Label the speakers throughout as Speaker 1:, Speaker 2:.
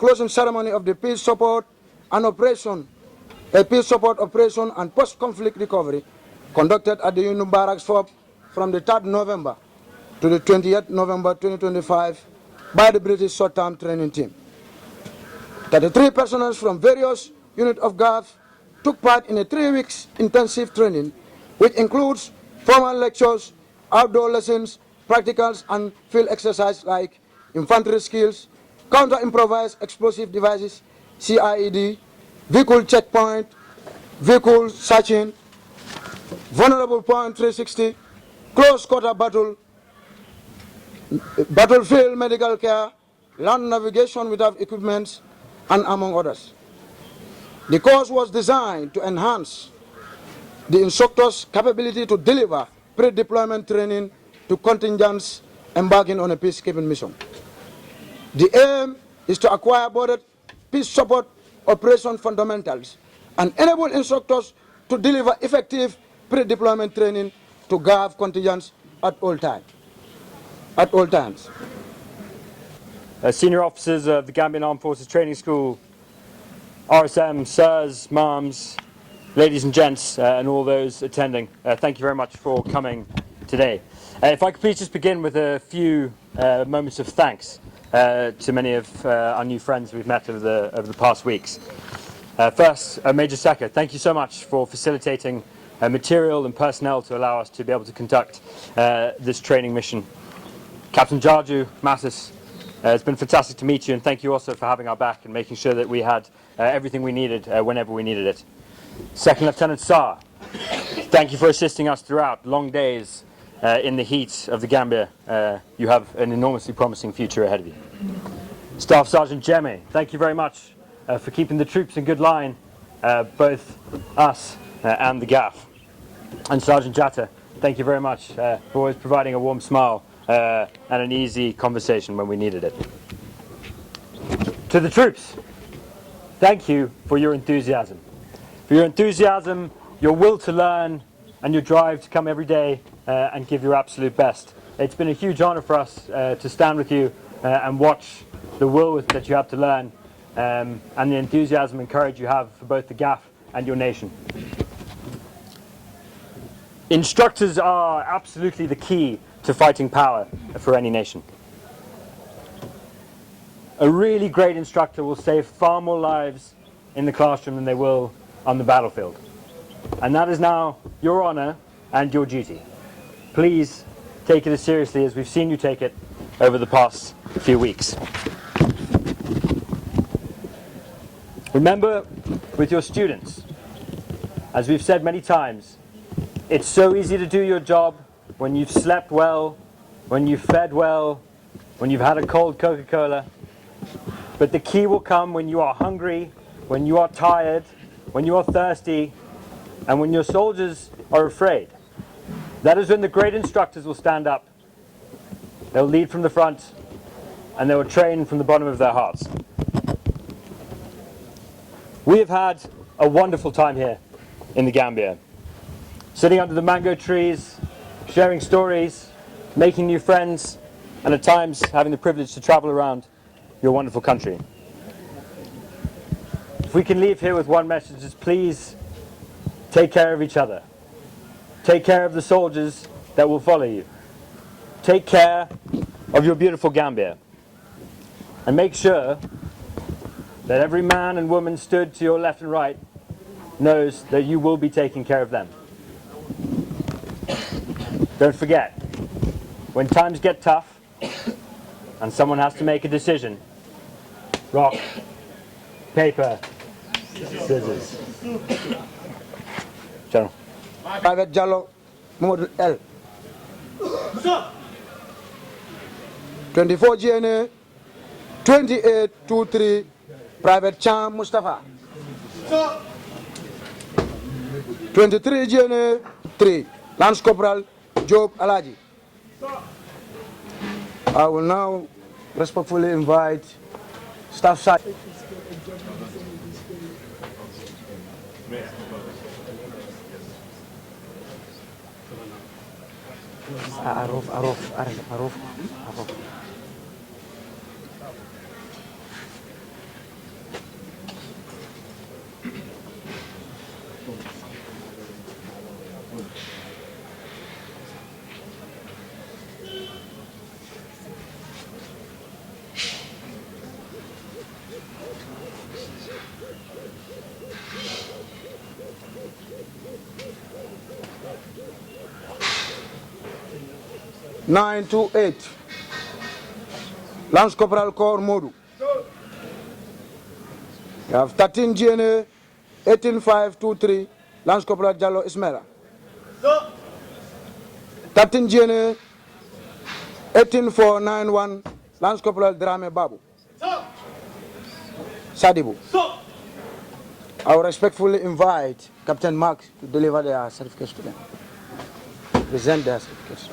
Speaker 1: closing ceremony of the peace support and operation, a peace support operation and post-conflict recovery conducted at the Union Barracks from the 3rd November to the 28th November 2025 by the British short-term training team. 33 personnel from various units of GAF took part in a 3-week intensive training, which includes formal lectures, outdoor lessons, practicals, and field exercise like infantry skills, counter-improvised explosive devices, CIED, vehicle checkpoint, vehicle searching, vulnerable point 360, close quarter battle, battlefield medical care, land navigation without equipment, and among others. The course was designed to enhance the instructor's capability to deliver pre-deployment training to contingents embarking on a peacekeeping mission. The aim is to acquire both peace support operation fundamentals and enable instructors to deliver effective pre-deployment training to GAF contingents at all times.
Speaker 2: Senior officers of the Gambian Armed Forces Training School, RSM, sirs, mums, ladies and gents, and all those attending, thank you very much for coming today. If I could please just begin with a few moments of thanks to many of our new friends we've met over the past weeks. First, Major Seka, thank you so much for facilitating material and personnel to allow us to be able to conduct this training mission. Captain Jarju Mattis, it's been fantastic to meet you, and thank you also for having our back and making sure that we had everything we needed whenever we needed it. Second Lieutenant Saar, thank you for assisting us throughout long days in the heat of the Gambia. You have an enormously promising future ahead of you. Staff Sergeant Jeme, thank you very much for keeping the troops in good line, both us and the GAF. And Sergeant Jatta, thank you very much for always providing a warm smile and an easy conversation when we needed it. To the troops, thank you for your enthusiasm. For your enthusiasm, your will to learn, and your drive to come every day and give your absolute best. It's been a huge honor for us to stand with you and watch the will that you have to learn and the enthusiasm and courage you have for both the GAF and your nation. Instructors are absolutely the key to fighting power for any nation. A really great instructor will save far more lives in the classroom than they will on the battlefield. And that is now your honor and your duty. Please take it as seriously as we've seen you take it over the past few weeks. Remember, with your students, as we've said many times, it's so easy to do your job when you've slept well, when you've fed well, when you've had a cold Coca-Cola. But the key will come when you are hungry, when you are tired, when you are thirsty, and when your soldiers are afraid. That is when the great instructors will stand up. They'll lead from the front, and they will train from the bottom of their hearts. We have had a wonderful time here in the Gambia, sitting under the mango trees, sharing stories, making new friends, and at times having the privilege to travel around your wonderful country. If we can leave here with one message, is please take care of each other. Take care of the soldiers that will follow you. Take care of your beautiful Gambia. And make sure that every man and woman stood to your left and right knows that you will be taking care of them. Don't forget, when times get tough and someone has to make a decision, rock, paper, scissors. General.
Speaker 1: Private Jallo, Model L. 24 GNA, 2823, Private Cham Mustafa. 23 GNA, 3, Lance Corporal Job Alaji. I will now respectfully invite Staff Sergeant. Aruf. 928. Lance Corporal Corps Modu. You have 13 GNA 18523 Lance Corporal Jallo Ismera. 13 GNA 18491 Lance Corporal Drame Babu. Sadibu. I will respectfully invite Captain Mark to deliver their certificates to them. Present their certificates.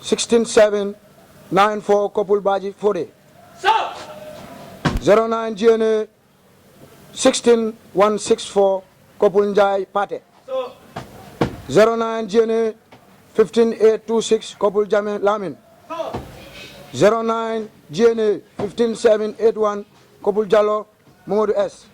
Speaker 1: Sixteen 794 Kopul Baji Fode. 09 GNA 16164 Kopul Njai Pate. 09 GNA 15826 Kopul Jame Lamin. 09 GNA 15781 Kopul Jalo Momodu S.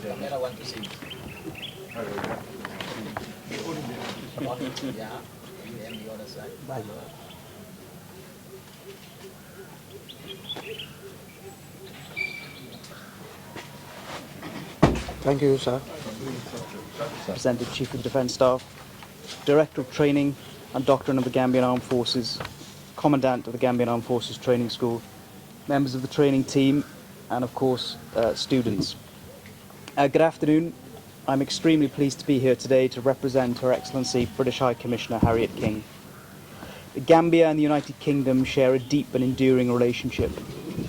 Speaker 3: Camera 1 to 6. Yeah, and the other side. Bye.
Speaker 1: Thank you, sir.
Speaker 4: Representative Chief of Defence Staff, Director of Training and Doctrine of the Gambian Armed Forces, Commandant of the Gambian Armed Forces Training School, members of the training team, and of course, students. Good afternoon. I'm extremely pleased to be here today to represent Her Excellency British High Commissioner Harriet King. The Gambia and the United Kingdom share a deep and enduring relationship,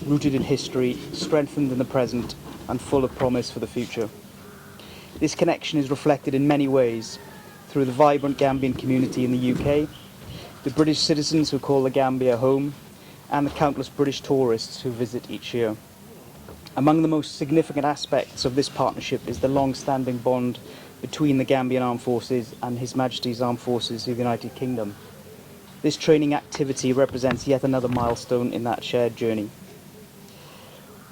Speaker 4: rooted in history, strengthened in the present, and full of promise for the future. This connection is reflected in many ways, through the vibrant Gambian community in the UK, the British citizens who call the Gambia home, and the countless British tourists who visit each year. Among the most significant aspects of this partnership is the long-standing bond between the Gambian Armed Forces and His Majesty's Armed Forces of the United Kingdom. This training activity represents yet another milestone in that shared journey.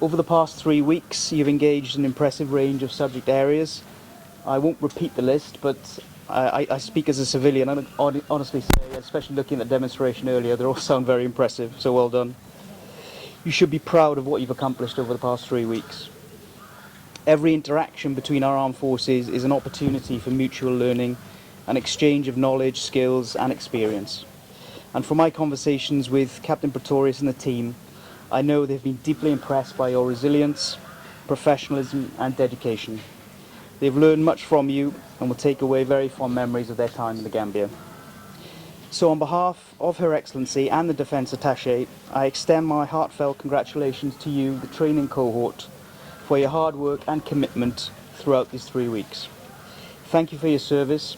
Speaker 4: Over the past 3 weeks, you've engaged an impressive range of subject areas. I won't repeat the list, but I speak as a civilian and honestly say, especially looking at the demonstration earlier, they all sound very impressive, so well done. You should be proud of what you've accomplished over the past 3 weeks. Every interaction between our armed forces is an opportunity for mutual learning, an exchange of knowledge, skills and experience. And from my conversations with Captain Pretorius and the team, I know they've been deeply impressed by your resilience, professionalism and dedication. They've learned much from you and will take away very fond memories of their time in the Gambia. So on behalf of Her Excellency and the Defence Attaché, I extend my heartfelt congratulations to you, the training cohort, for your hard work and commitment throughout these 3 weeks. Thank you for your service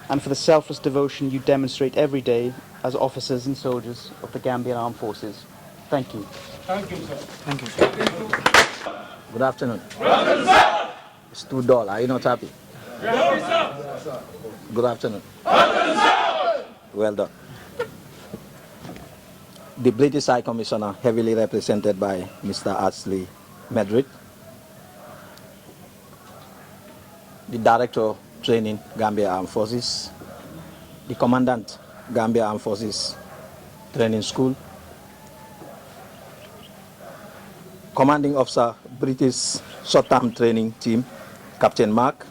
Speaker 4: and for the selfless devotion you demonstrate every day as officers and soldiers of the Gambian Armed Forces. Thank you.
Speaker 1: Thank you, sir.
Speaker 4: Thank you, sir.
Speaker 3: Good afternoon. It's too dull. Are you not happy? Good afternoon. Well done. The British High Commissioner, heavily represented by Mr. Ashley Medrit, the Director of Training, Gambia Armed Forces, the Commandant, Gambia Armed Forces Training School, Commanding Officer, British Short-Term Training Team, Captain Mark,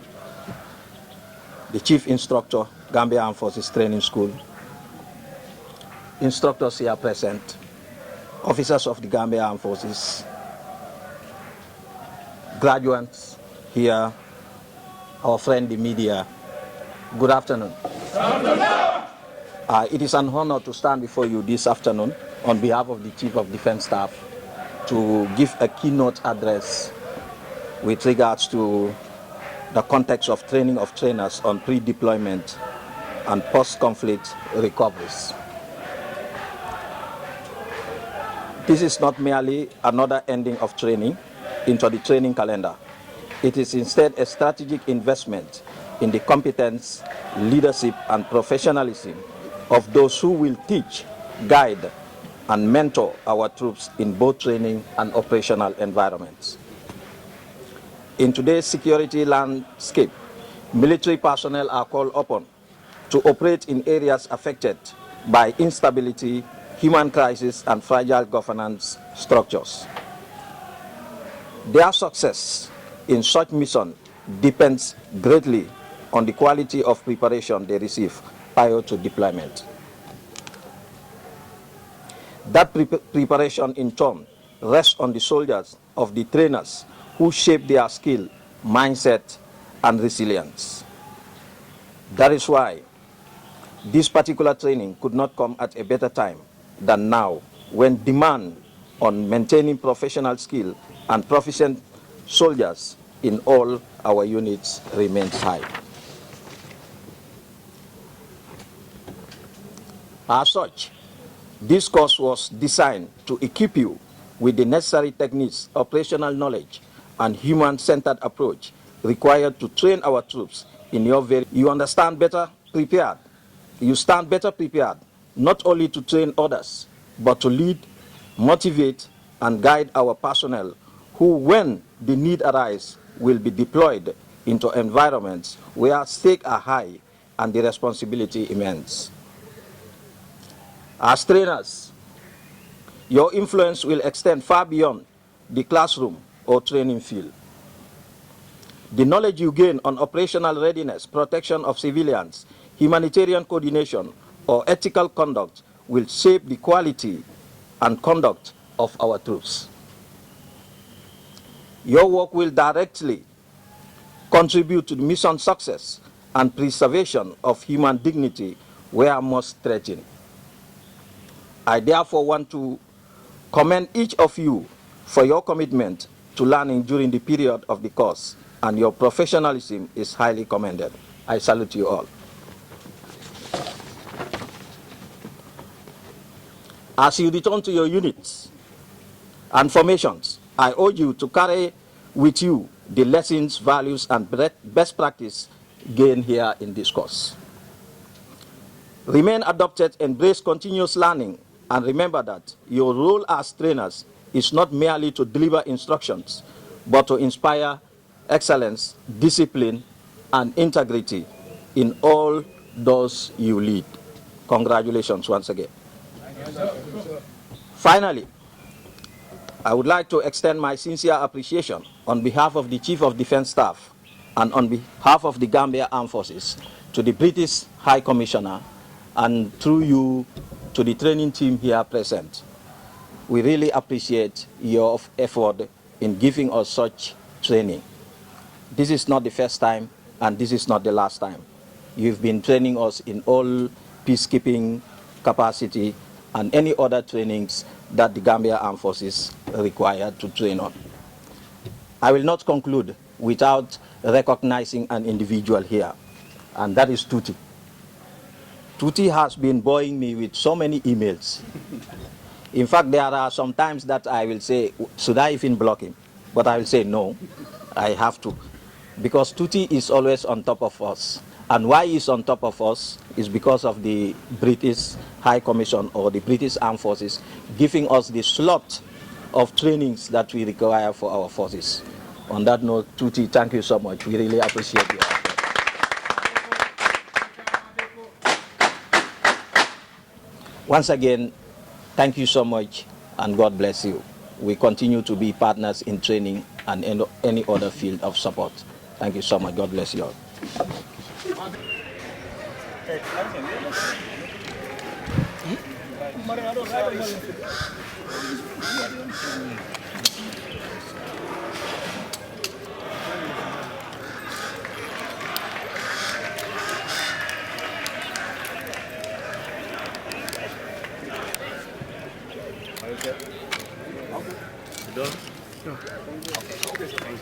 Speaker 3: the Chief Instructor, Gambia Armed Forces Training School, instructors here present, officers of the Gambia Armed Forces, graduates here, our friend the media, good afternoon. It is an honor to stand before you this afternoon on behalf of the Chief of Defense Staff to give a keynote address with regards to the context of training of trainers on pre-deployment and post-conflict recoveries. This is not merely another ending of training into the training calendar. It is instead a strategic investment in the competence, leadership, and professionalism of those who will teach, guide, and mentor our troops in both training and operational environments. In today's security landscape, military personnel are called upon to operate in areas affected by instability, human crisis, and fragile governance structures. Their success in such mission depends greatly on the quality of preparation they receive prior to deployment. That preparation in turn rests on the soldiers of the trainers who shape their skill, mindset, and resilience. That is why this particular training could not come at a better time than now, when demand on maintaining professional skill and proficient soldiers in all our units remains high. As such, this course was designed to equip you with the necessary techniques, operational knowledge, and human-centered approach required to train our troops in your you understand better prepared. You stand better prepared, not only to train others, but to lead, motivate, and guide our personnel who, when the need arises, will be deployed into environments where stakes are high and the responsibility immense. As trainers, your influence will extend far beyond the classroom or training field. The knowledge you gain on operational readiness, protection of civilians, humanitarian coordination, or ethical conduct will shape the quality and conduct of our troops. Your work will directly contribute to the mission success and preservation of human dignity where most threatened. I therefore want to commend each of you for your commitment to learning during the period of the course, and your professionalism is highly commended. I salute you all. As you return to your units and formations, I urge you to carry with you the lessons, values, and best practice gained here in this course. Remain adopted, embrace continuous learning, and remember that your role as trainers is not merely to deliver instructions, but to inspire excellence, discipline, and integrity in all those you lead. Congratulations once again. Finally, I would like to extend my sincere appreciation on behalf of the Chief of Defense Staff and on behalf of the Gambia Armed Forces to the British High Commissioner and through you to the training team here present. We really appreciate your effort in giving us such training. This is not the first time and this is not the last time. You've been training us in all peacekeeping capacity and any other trainings that the Gambia Armed Forces require to train on. I will not conclude without recognizing an individual here, and that is Tuti. Tuti has been boring me with so many emails. In fact, there are some times that I will say, should I even block him? But I will say, no, I have to. Because Tuti is always on top of us. And why he's on top of us is because of the British High Commission or the British Armed Forces giving us the slot of trainings that we require for our forces. On that note, Tuti, thank you so much. We really appreciate you. Once again, thank you so much and God bless you. We continue to be partners in training and in any other field of support. Thank you so much. God bless you all.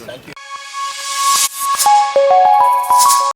Speaker 3: Thank you.